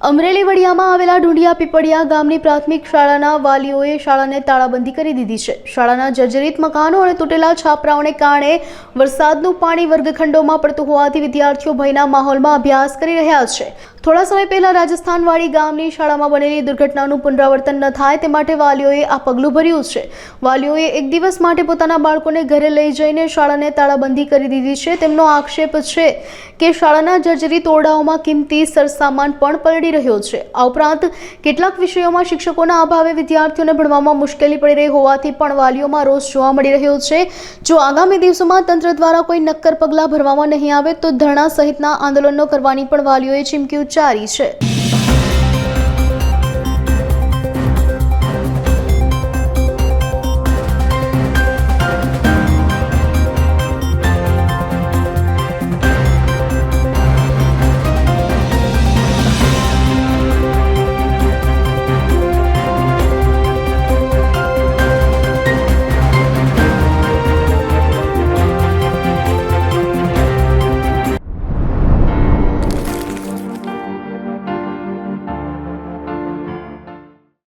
અમરેલી વડિયામાં આવેલા ઢુંડિયા પીપળિયા ગામની પ્રાથમિક શાળાના વાલીઓએ શાળાને તાળાબંધી કરી દીધી છે। શાળાના જર્જરિત મકાનો અને તૂટેલા છાપરાઓને કારણે વરસાદનું પાણી વર્ગખંડોમાં પડતું હોવાથી વિદ્યાર્થીઓ ભયના માહોલમાં અભ્યાસ કરી રહ્યા છે। થોડા સમય પહેલા રાજસ્થાનવાડી ગામની શાળામાં બનેલી દુર્ઘટનાનું પુનરાવર્તન ન થાય તે માટે વાલીઓએ આ પગલું ભર્યું છે। વાલીઓએ એક દિવસ માટે પોતાના બાળકોને ઘરે લઈ જઈને શાળાને તાળાબંધી કરી દીધી છે। તેમનો આક્ષેપ છે કે શાળાના જર્જરિત ઓરડાઓમાં કિંમતી સરસામાન પણ પલળી રહ્યો છે। આ ઉપરાંત કેટલાક વિષયોમાં શિક્ષકોના અભાવે વિદ્યાર્થીઓને ભણવામાં મુશ્કેલી પડી રહી હોવાથી પણ વાલીઓમાં રોષ જોવા મળી રહ્યો છે। જો આગામી દિવસોમાં તંત્ર દ્વારા કોઈ નક્કર પગલાં ભરવામાં નહીં આવે તો ધરણા સહિતના આંદોલનો કરવાની પણ વાલીઓએ ચીમકી ઉચ્ચારી છે।